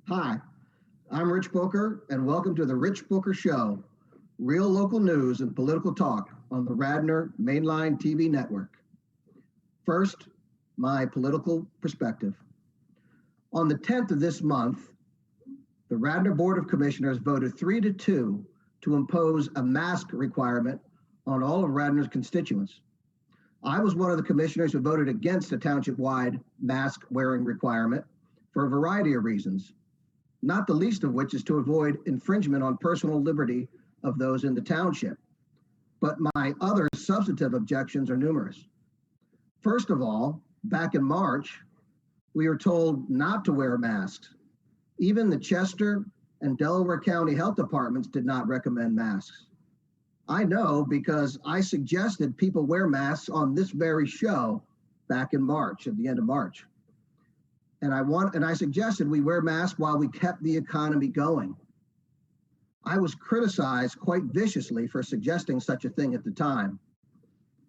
Hi, I'm Rich Booker, and welcome to the Rich Booker Show, real local news and political talk on the Radnor Mainline TV network. First, my political perspective. On the 10th of this month, the Radnor Board of Commissioners voted 3-2 to impose a mask requirement on all of Radnor's constituents. I was one of the commissioners who voted against a township-wide mask wearing requirement for a variety of reasons, not the least of which is to avoid infringement on personal liberty of those in the township. But my other substantive objections are numerous. First of all, back in March, we were told not to wear masks. Even the Chester and Delaware County health departments did not recommend masks. I know because I suggested people wear masks on this very show back in March, at the end of March. And I suggested we wear masks while we kept the economy going. I was criticized quite viciously for suggesting such a thing at the time.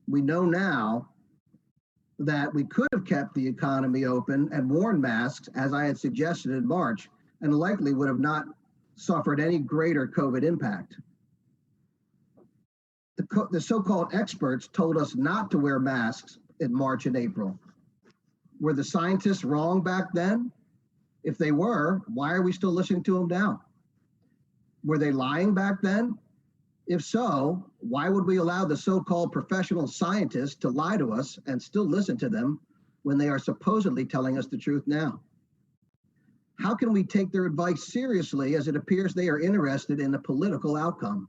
We know now that we could have kept the economy open and worn masks as I had suggested in March, and likely would have not suffered any greater COVID impact. The so-called experts told us not to wear masks in March and April. Were the scientists wrong back then? If they were, why are we still listening to them now? Were they lying back then? If so, why would we allow the so-called professional scientists to lie to us and still listen to them when they are supposedly telling us the truth now? How can we take their advice seriously as it appears they are interested in a political outcome,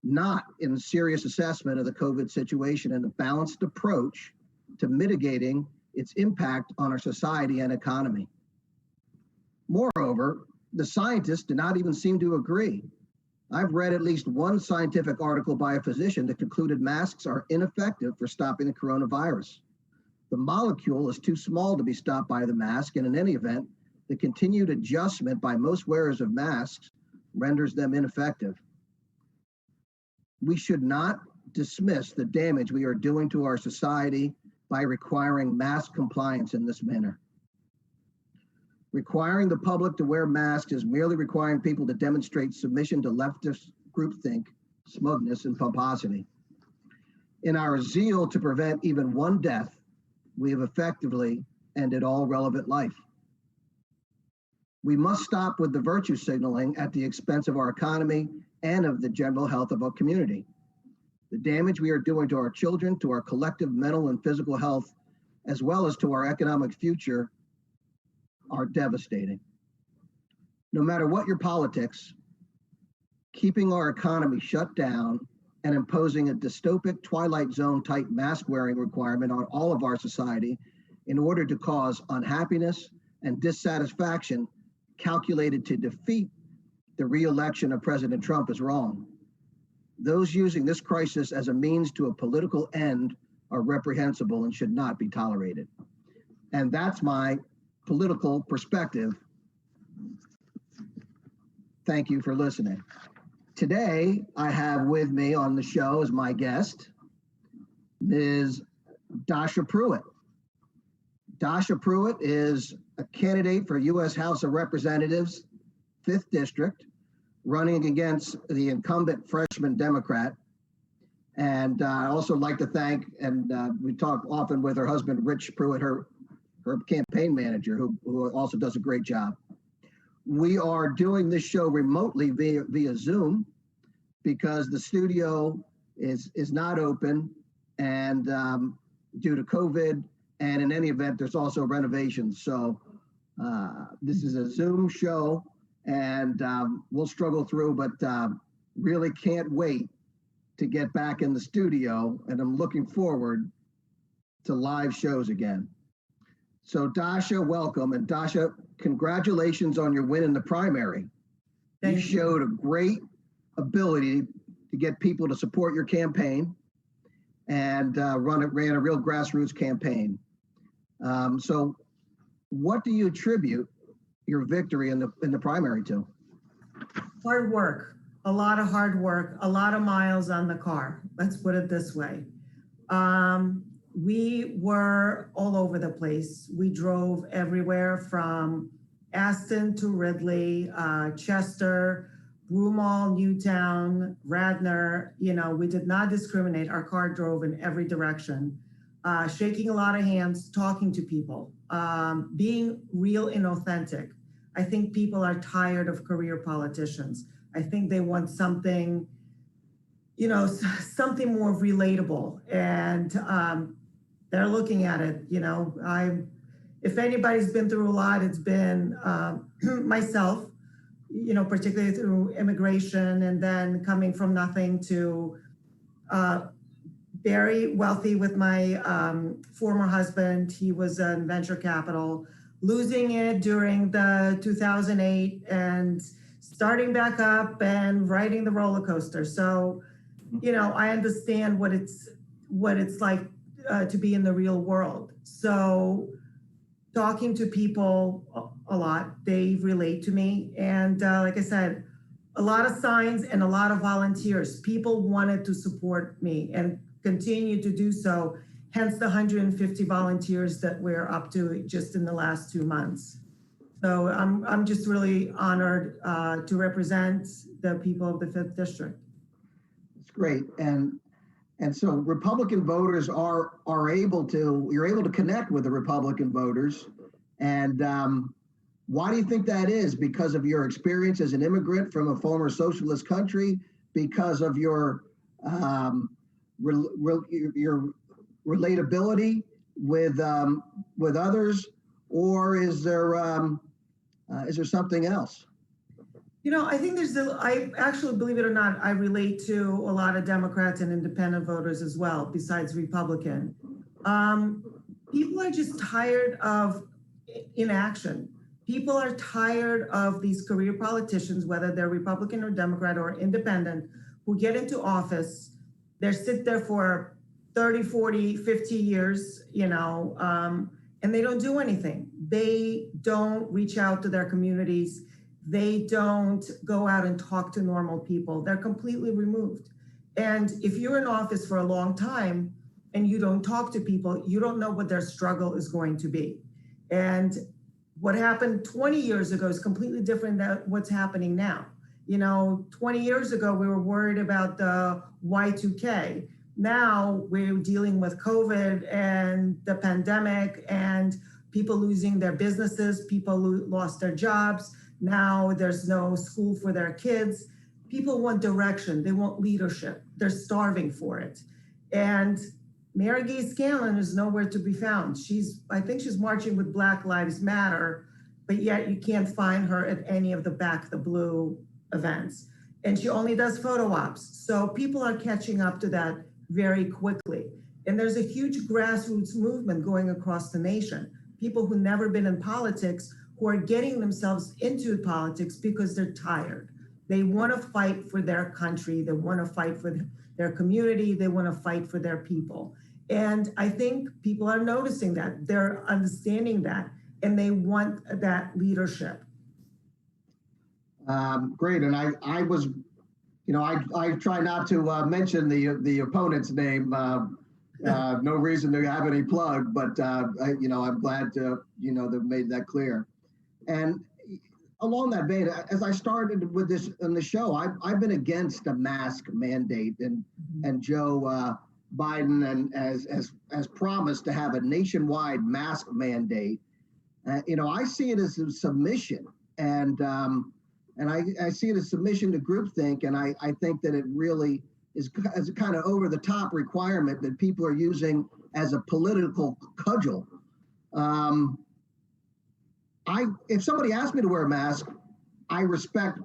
not in a serious assessment of the COVID situation and a balanced approach to mitigating its impact on our society and economy? Moreover, the scientists do not even seem to agree. I've read at least one scientific article by a physician that concluded masks are ineffective for stopping the coronavirus. The molecule is too small to be stopped by the mask, and in any event, the continued adjustment by most wearers of masks renders them ineffective. We should not dismiss the damage we are doing to our society by requiring mask compliance in this manner. Requiring the public to wear masks is merely requiring people to demonstrate submission to leftist groupthink, smugness, and pomposity. In our zeal to prevent even one death, we have effectively ended all relevant life. We must stop with the virtue signaling at the expense of our economy and of the general health of our community. The damage we are doing to our children, to our collective mental and physical health, as well as to our economic future, are devastating. No matter what your politics, keeping our economy shut down and imposing a dystopic Twilight Zone type mask wearing requirement on all of our society in order to cause unhappiness and dissatisfaction calculated to defeat the re-election of President Trump is wrong. Those using this crisis as a means to a political end are reprehensible and should not be tolerated. And that's my political perspective. Thank you for listening. Today, I have with me on the show as my guest, Ms. Dasha Pruett. Dasha Pruett is a candidate for U.S. House of Representatives, 5th District, running against the incumbent freshman Democrat. And I also like to thank, and we talk often with her husband, Rich Pruett, her campaign manager, who also does a great job. We are doing this show remotely via Zoom because the studio is not open, and due to COVID, and in any event, there's also renovations. So this is a Zoom show, and we'll struggle through, but really can't wait to get back in the studio, and I'm looking forward to live shows again. So Dasha, welcome. And Dasha, congratulations on your win in the primary. You showed a great ability to get people to support your campaign and ran a real grassroots campaign. So what do you attribute your victory in the primary to? Hard work, a lot of hard work, a lot of miles on the car. Let's put it this way. We were all over the place. We drove everywhere from Aston to Ridley, Chester, Broomall, Newtown, Radnor, we did not discriminate. Our car drove in every direction, shaking a lot of hands, talking to people, being real and authentic. I think people are tired of career politicians. I think they want something, something more relatable. And they're looking at it, if anybody's been through a lot, it's been myself, particularly through immigration and then coming from nothing to very wealthy with my former husband. He was in venture capital, losing it during the 2008 and starting back up and riding the roller coaster. So, I understand what it's like to be in the real world. So talking to people a lot, they relate to me. And like I said, a lot of signs and a lot of volunteers. People wanted to support me and continue to do so, hence the 150 volunteers that we're up to just in the last 2 months. So I'm just really honored to represent the people of the 5th District. It's great. And so Republican voters you're able to connect with the Republican voters. And why do you think that is? Because of your experience as an immigrant from a former socialist country, because of your relatability with others, or is there something else? I think I actually, believe it or not, I relate to a lot of Democrats and independent voters as well, besides Republican. People are just tired of inaction. People are tired of these career politicians, whether they're Republican or Democrat or independent, who get into office, they sit there for 30, 40, 50 years, and they don't do anything. They don't reach out to their communities. They don't go out and talk to normal people. They're completely removed. And if you're in office for a long time and you don't talk to people, you don't know what their struggle is going to be. And what happened 20 years ago is completely different than what's happening now. 20 years ago, we were worried about the Y2K. Now we're dealing with COVID and the pandemic and people losing their businesses, people lost their jobs. Now there's no school for their kids. People want direction. They want leadership. They're starving for it. And Mary Gay Scanlon is nowhere to be found. I think she's marching with Black Lives Matter, but yet you can't find her at any of the Back the Blue events. And she only does photo ops. So people are catching up to that very quickly. And there's a huge grassroots movement going across the nation. People who've never been in politics who are getting themselves into politics because they're tired. They want to fight for their country. They want to fight for their community. They want to fight for their people. And I think people are noticing that. They're understanding that, and they want that leadership. Great. And I was, I try not to mention the opponent's name. No reason to have any plug, but I'm glad to, they've made that clear. And along that vein, as I started with this on the show, I've been against a mask mandate, and Joe Biden and as promised to have a nationwide mask mandate. I see it as a submission, and I see it as submission to groupthink, and I think that it really is as a kind of over the top requirement that people are using as a political cudgel. If somebody asks me to wear a mask, I respect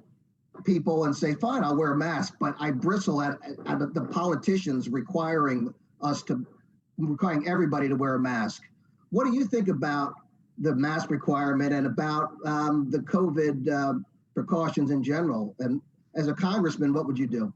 people and say, fine, I'll wear a mask, but I bristle at the politicians requiring everybody to wear a mask. What do you think about the mask requirement and about the COVID precautions in general? And as a congressman, what would you do?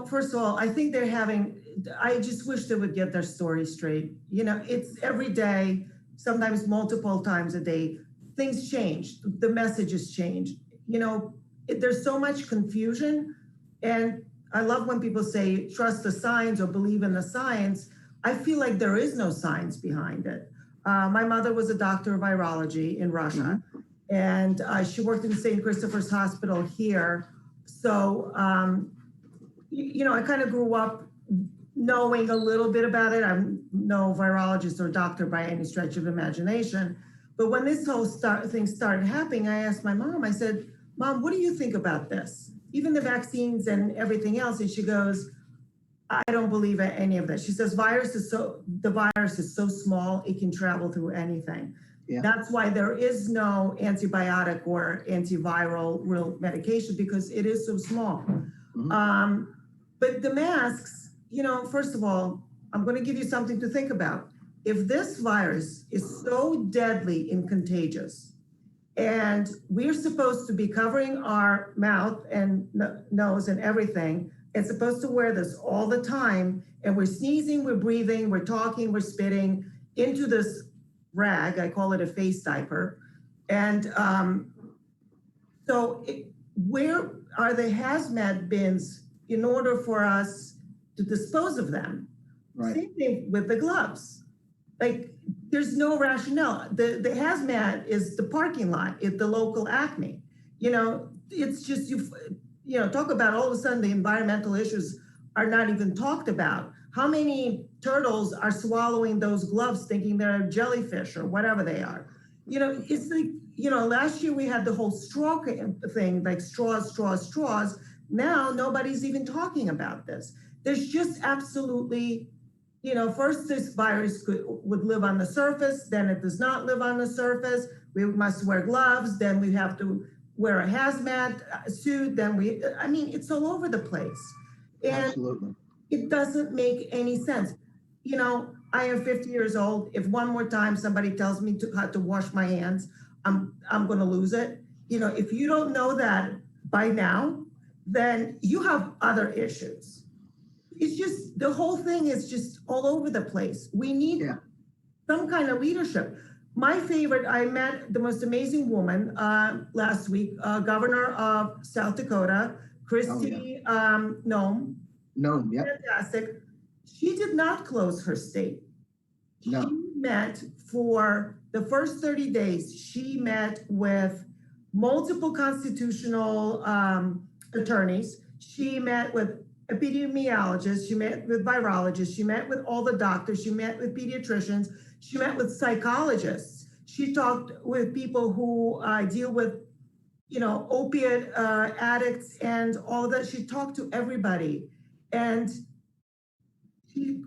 First of all, I think I just wish they would get their story straight. It's every day, sometimes multiple times a day. Things change, the messages change. There's so much confusion. And I love when people say, trust the science or believe in the science. I feel like there is no science behind it. My mother was a doctor of virology in Russia. and she worked in St. Christopher's Hospital here. So, I kind of grew up knowing a little bit about it. I'm no virologist or doctor by any stretch of imagination. But when this whole thing started happening, I asked my mom, I said, Mom, what do you think about this? Even the vaccines and everything else. And she goes, I don't believe any of this. She says, the virus is so small, it can travel through anything. Yeah. That's why there is no antibiotic or antiviral real medication, because it is so small. Mm-hmm. But the masks, first of all, I'm going to give you something to think about. If this virus is so deadly and contagious, and we're supposed to be covering our mouth and nose and everything, and supposed to wear this all the time, and we're sneezing, we're breathing, we're talking, we're spitting into this rag, I call it a face diaper. And where are the hazmat bins in order for us to dispose of them? Right. Same thing with the gloves. Like, there's no rationale. The hazmat is the parking lot at the local Acme. It's just, talk about all of a sudden the environmental issues are not even talked about. How many turtles are swallowing those gloves thinking they're jellyfish or whatever they are? It's like, last year we had the whole straw thing, like straws. Now nobody's even talking about this. There's just absolutely, first this virus would live on the surface, then it does not live on the surface. We must wear gloves, then we have to wear a hazmat suit, it's all over the place. And absolutely. It doesn't make any sense. I am 50 years old. If one more time somebody tells me how to wash my hands, I'm going to lose it. If you don't know that by now, then you have other issues. It's just, the whole thing is just all over the place. We need some kind of leadership. My favorite, I met the most amazing woman last week, Governor of South Dakota, Christy Noem. Noem, yeah. Fantastic. She did not close her state. No. She met for the first 30 days, she met with multiple constitutional attorneys. She met with epidemiologists, she met with virologists, she met with all the doctors, she met with pediatricians, she met with psychologists. She talked with people who deal with, opiate addicts and all of that. She talked to everybody. And she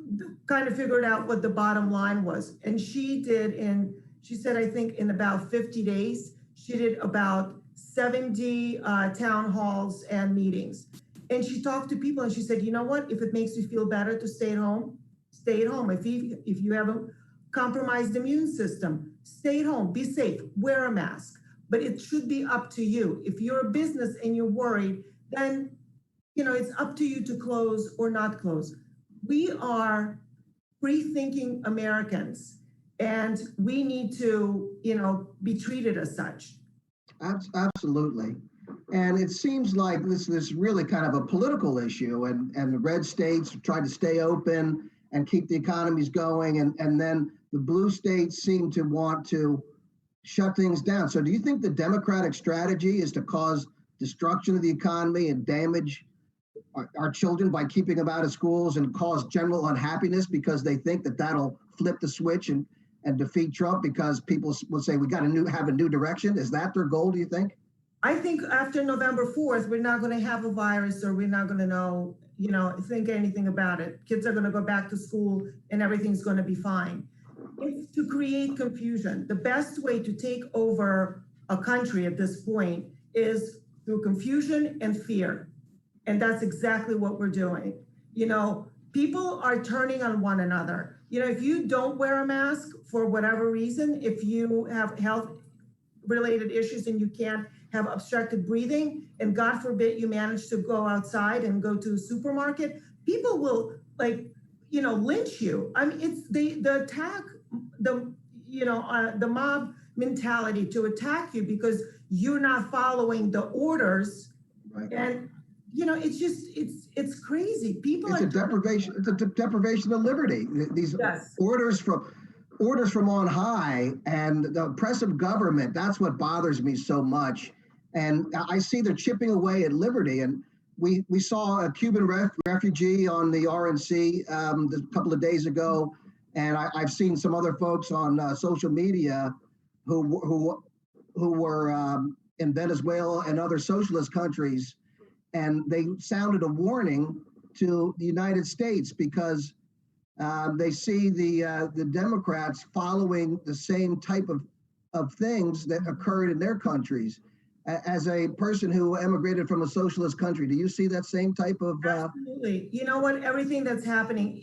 kind of figured out what the bottom line was. And she said, I think in about 50 days, she did about 70 town halls and meetings. And she talked to people and she said, you know what, if it makes you feel better to stay at home, stay at home. If you have a compromised immune system, stay at home, be safe, wear a mask. But it should be up to you. If you're a business and you're worried, then it's up to you to close or not close. We are free-thinking Americans, and we need to, be treated as such. Absolutely. And it seems like this is really kind of a political issue, and the red states try to stay open and keep the economies going, and then the blue states seem to want to shut things down. So do you think the Democratic strategy is to cause destruction of the economy and damage our children by keeping them out of schools and cause general unhappiness because they think that that'll flip the switch and defeat Trump because people will say we got to have a new direction? Is that their goal, do you think? I think after November 4th, we're not going to have a virus, or we're not going to think anything about it. Kids are going to go back to school and everything's going to be fine. It's to create confusion. The best way to take over a country at this point is through confusion and fear. And that's exactly what we're doing. People are turning on one another. If you don't wear a mask for whatever reason, if you have health related issues and you can't have obstructed breathing, and God forbid you manage to go outside and go to a supermarket, people will lynch you. I mean, it's the attack, the mob mentality to attack you because you're not following the orders. Right. And it's crazy. It's a deprivation of liberty. These orders from orders from on high and the oppressive government. That's what bothers me so much. And I see they're chipping away at liberty. And we saw a Cuban refugee on the RNC a couple of days ago. And I've seen some other folks on social media who were in Venezuela and other socialist countries. And they sounded a warning to the United States because they see the Democrats following the same type of things that occurred in their countries. As a person who emigrated from a socialist country, do you see that same type of? Absolutely. You know what? Everything that's happening,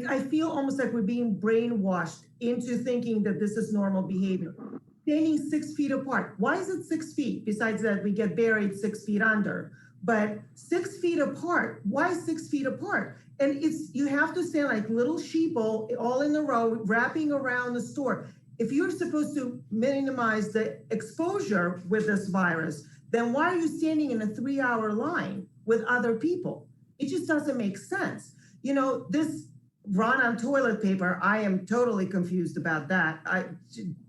I feel almost like we're being brainwashed into thinking that this is normal behavior. Standing 6 feet apart. Why is it 6 feet? Besides that, we get buried 6 feet under. But 6 feet apart. Why 6 feet apart? And you have to stand like little sheeple all in a row, wrapping around the store. If you're supposed to minimize the exposure with this virus, then why are you standing in a 3-hour line with other people? It just doesn't make sense. You know, this run on toilet paper, I am totally confused about that.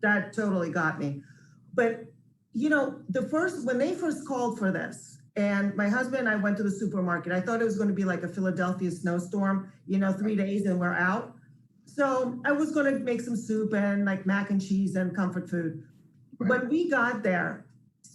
That totally got me. But, you know, when they first called for this, and my husband and I went to the supermarket, I thought it was going to be like a Philadelphia snowstorm, 3 days and we're out. So I was going to make some soup and like mac and cheese and comfort food. Right. When we got there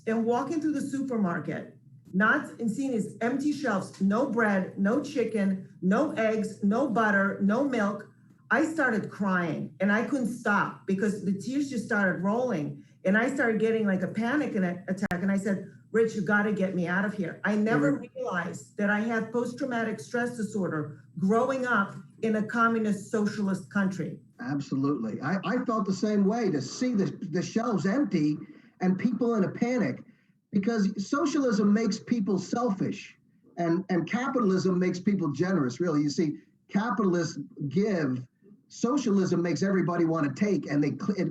and walking through the supermarket, and seeing these empty shelves, no bread, no chicken, no eggs, no butter, no milk, I started crying and I couldn't stop because the tears just started rolling. And I started getting like a panic attack. And I said, Rich, you got to get me out of here. I never realized that I had post-traumatic stress disorder growing up in a communist socialist country. Absolutely. I felt the same way to see the shelves empty and people in a panic, because socialism makes people selfish and capitalism makes people generous, really. You see, capitalists give, socialism makes everybody want to take, and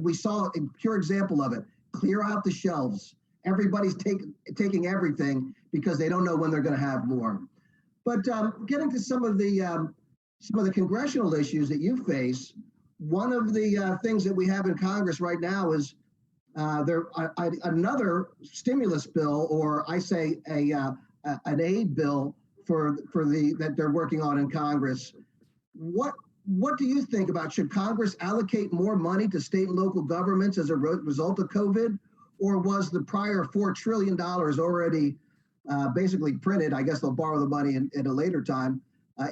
we saw a pure example of it. Clear out the shelves. Everybody's taking everything because they don't know when they're going to have more. But getting to some of the congressional issues that you face, one of the things that we have in Congress right now is another stimulus bill, or I say an aid bill that they're working on in Congress. What do you think about, should Congress allocate more money to state and local governments as a result of COVID, or was the prior $4 trillion already basically printed? I guess they'll borrow the money at a later time.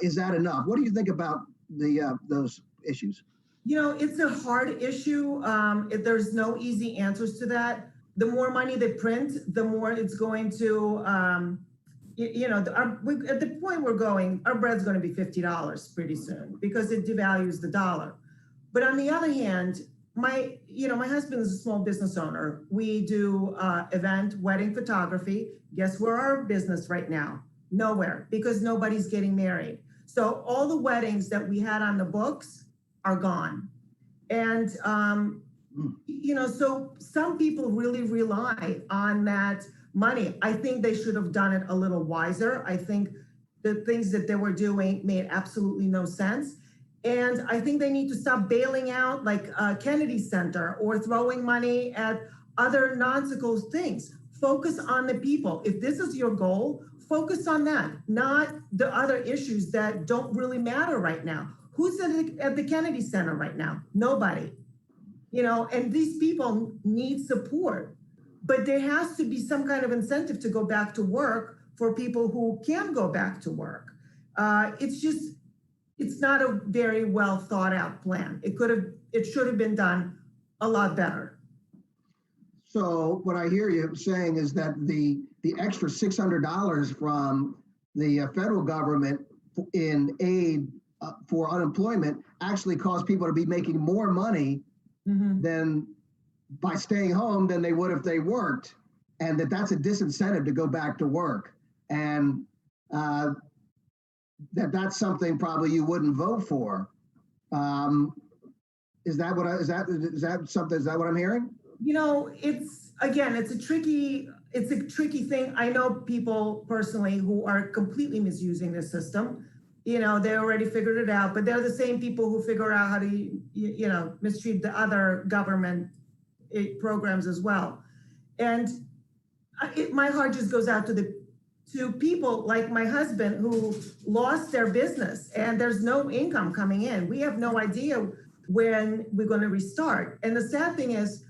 Is that enough? What do you think about those issues? It's a hard issue. There's no easy answers to that. The more money they print, the more it's going to, at the point we're going, our bread's going to be $50 pretty soon because it devalues the dollar. But on the other hand, my husband is a small business owner. We do wedding photography. Guess where our business right now? Nowhere, because nobody's getting married. So all the weddings that we had on the books are gone. And, so some people really rely on that money. I think they should have done it a little wiser. I think the things that they were doing made absolutely no sense. And I think they need to stop bailing out like Kennedy Center or throwing money at other nonsensical things. Focus on the people. If this is your goal, focus on that, not the other issues that don't really matter right now. Who's at the Kennedy Center right now? Nobody. And these people need support. But there has to be some kind of incentive to go back to work for people who can go back to work. It's not a very well thought out plan. It should have been done a lot better. So what I hear you saying is that the extra $600 from the federal government in aid for unemployment actually caused people to be making more money than by staying home than they would if they worked, and that's a disincentive to go back to work, and that's something probably you wouldn't vote for. Is that what I'm hearing? It's a tricky thing. I know people personally who are completely misusing the system. They already figured it out, but they're the same people who figure out how to, mistreat the other government programs as well. And my heart just goes out to people like my husband who lost their business and there's no income coming in. We have no idea when we're going to restart. And the sad thing is,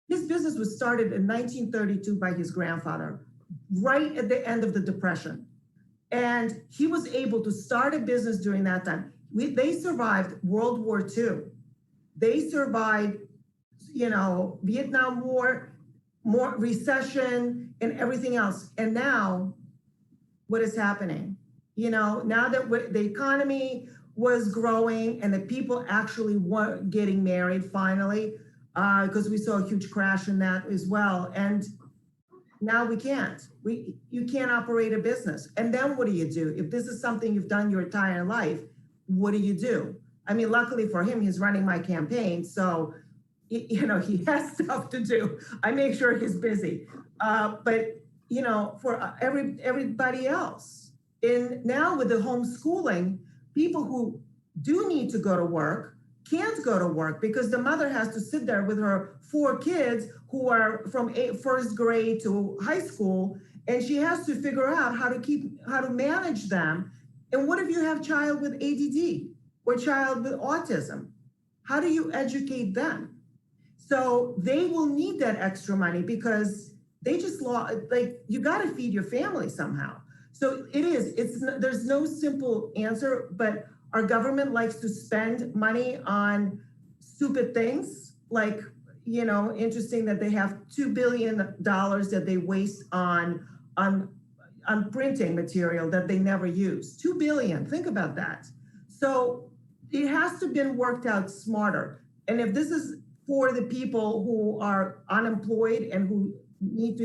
his business was started in 1932 by his grandfather, right at the end of the Depression. And he was able to start a business during that time. They survived World War II. They survived, Vietnam War, more recession and everything else. And now what is happening? Now that the economy was growing and the people actually were getting married finally, because we saw a huge crash in that as well. And now we can't. You can't operate a business. And then what do you do? If this is something you've done your entire life, what do you do? I mean, luckily for him, he's running my campaign. So, he has stuff to do. I make sure he's busy. But, for everybody else, now with the homeschooling, people who do need to go to work can't go to work because the mother has to sit there with her 4 kids who are from first grade to high school, and she has to figure out how to manage them. And what if you have a child with ADD or child with autism? How do you educate them? So they will need that extra money because they just you got to feed your family somehow. So there's no simple answer, but our government likes to spend money on stupid things like, interesting that they have $2 billion that they waste on printing material that they never use. $2 billion, think about that. So it has to be worked out smarter. And if this is for the people who are unemployed and who need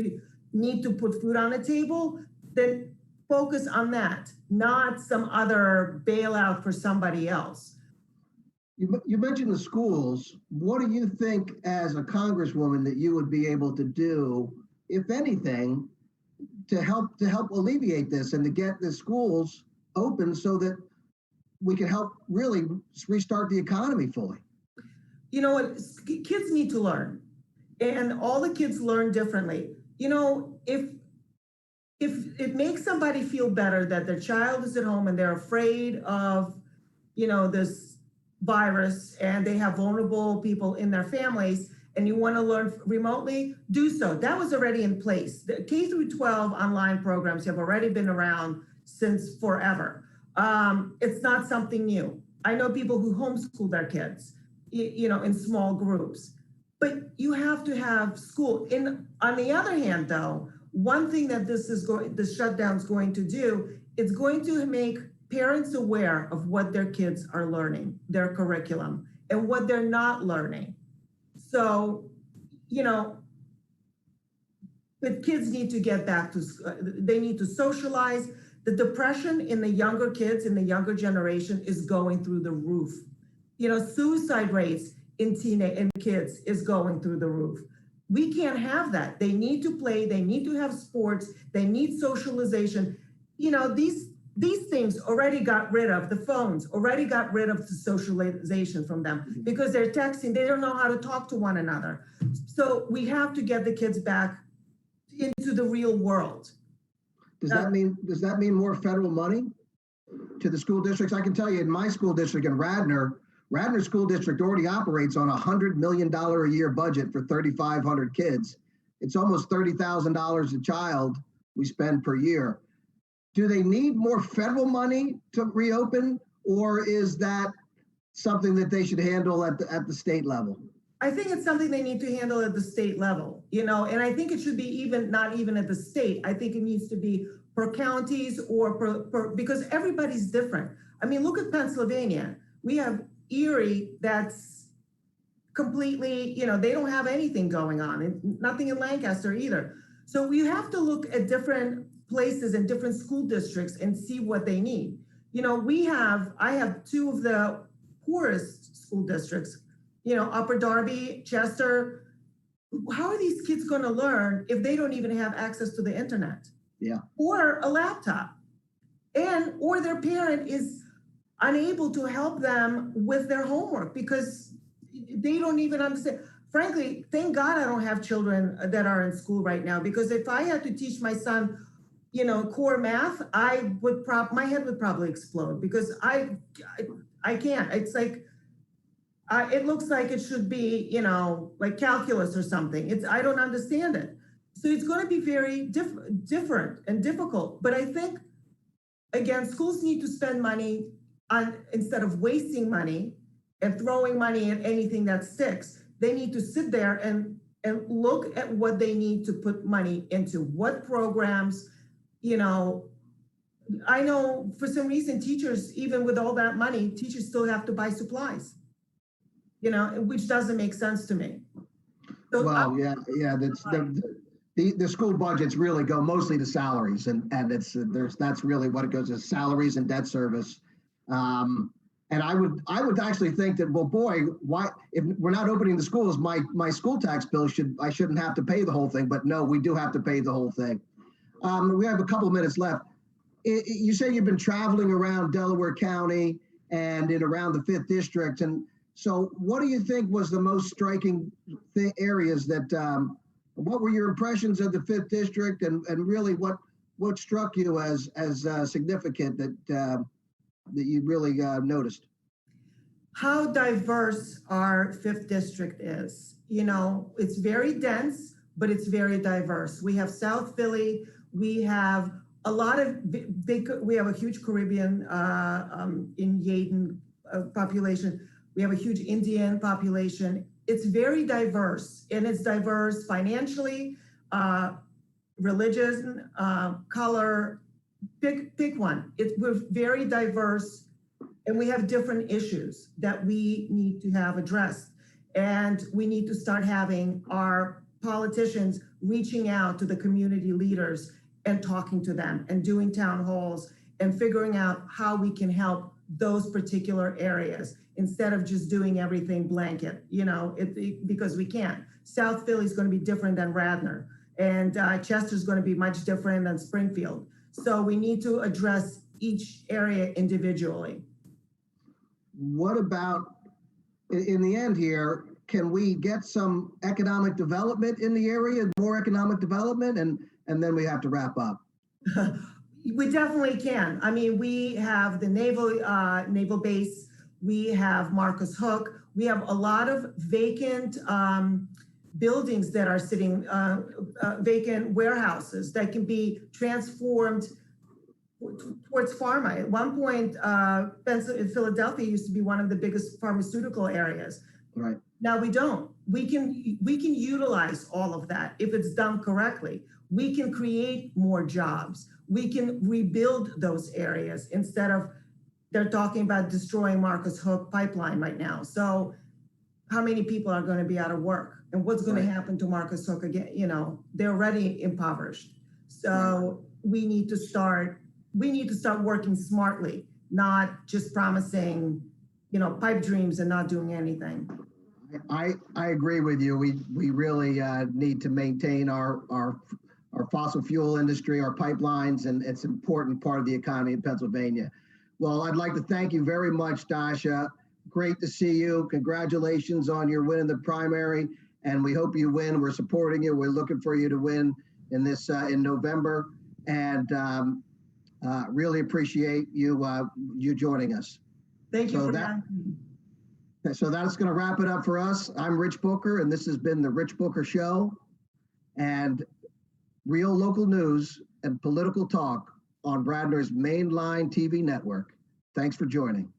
to put food on the table, then focus on that, not some other bailout for somebody else. You mentioned the schools. What do you think as a congresswoman that you would be able to do, if anything, to help alleviate this and to get the schools open so that we can help really restart the economy fully? You know what? Kids need to learn, and all the kids learn differently. If it makes somebody feel better that their child is at home and they're afraid of, this virus and they have vulnerable people in their families and you want to learn remotely, do so. That was already in place. The K through 12 online programs have already been around since forever. It's not something new. I know people who homeschool their kids, in small groups, but you have to have school. On the other hand, though, one thing that the shutdown is going to do, it's going to make parents aware of what their kids are learning, their curriculum, and what they're not learning. So, but kids need to get back to school. They need to socialize. The depression in the younger kids, in the younger generation, is going through the roof. Suicide rates in kids is going through the roof. We can't have that. They need to play. They need to have sports. They need socialization. These things already got rid of, the phones already got rid of the socialization from them because they're texting. They don't know how to talk to one another. So we have to get the kids back into the real world. Does that mean more federal money to the school districts? I can tell you in my school district in Radnor School District already operates on a $100 million a year budget for 3,500 kids. It's almost $30,000 a child we spend per year. Do they need more federal money to reopen, or is that something that they should handle at the state level? I think it's something they need to handle at the state level, and I think it should be not even at the state. I think it needs to be per counties or because everybody's different. I mean, look at Pennsylvania. We have Erie that's completely, they don't have anything going on, and nothing in Lancaster either. So we have to look at different places and different school districts and see what they need. I have 2 of the poorest school districts, Upper Darby, Chester. How are these kids going to learn if they don't even have access to the internet? Yeah. Or a laptop, or their parent is unable to help them with their homework because they don't even understand. Frankly, thank God I don't have children that are in school right now, because if I had to teach my son, core math, my head would probably explode, because I can't. It's like, it looks like it should be, like calculus or something. I don't understand it. So it's going to be very different and difficult. But I think, again, schools need to spend money instead of wasting money and throwing money at anything that sticks. They need to sit there and look at what they need to put money into, what programs. I know for some reason teachers, even with all that money, teachers still have to buy supplies, which doesn't make sense to me. So Well, yeah, the school budgets really go mostly to salaries, and that's really what it goes to, salaries and debt service. And I would actually think that, well, boy, why, if we're not opening the schools, my school tax bill I shouldn't have to pay the whole thing, but no, we do have to pay the whole thing. We have a couple of minutes left. You say you've been traveling around Delaware County and in around the 5th District, and so what do you think was the most striking areas that, what were your impressions of the 5th District, and really what struck you as significant that you really noticed? How diverse our 5th District is. It's very dense, but it's very diverse. We have South Philly, we have a lot of we have a huge Caribbean in Yaden population. We have a huge Indian population. It's very diverse, and it's diverse financially, religion, color, pick one. We're very diverse, and we have different issues that we need to have addressed. And we need to start having our politicians reaching out to the community leaders and talking to them and doing town halls and figuring out how we can help those particular areas instead of just doing everything blanket, because we can't. South Philly is going to be different than Radnor, and Chester is going to be much different than Springfield. So we need to address each area individually. What about, in the end here, can we get some economic development in the area, more economic development, and then we have to wrap up? We definitely can. I mean, we have the naval base. We have Marcus Hook. We have a lot of vacant buildings that are sitting, vacant warehouses that can be transformed towards pharma. At one point, Philadelphia used to be one of the biggest pharmaceutical areas. Right. Now we don't. We can utilize all of that if it's done correctly. We can create more jobs. We can rebuild those areas instead of, they're talking about destroying Marcus Hook pipeline right now. So how many people are going to be out of work? And what's going to happen to Marcus Hook again? They're already impoverished. So we need to start working smartly, not just promising, pipe dreams and not doing anything. I agree with you. We really need to maintain our fossil fuel industry, our pipelines, and it's an important part of the economy in Pennsylvania. Well, I'd like to thank you very much, Dasha. Great to see you. Congratulations on your win in the primary, and we hope you win. We're supporting you. We're looking for you to win in this in November, and really appreciate you joining us. Thank you for having me. So that's going to wrap it up for us. I'm Rich Booker, and this has been the Rich Booker Show, and real local news and political talk on Radnor's mainline TV network. Thanks for joining.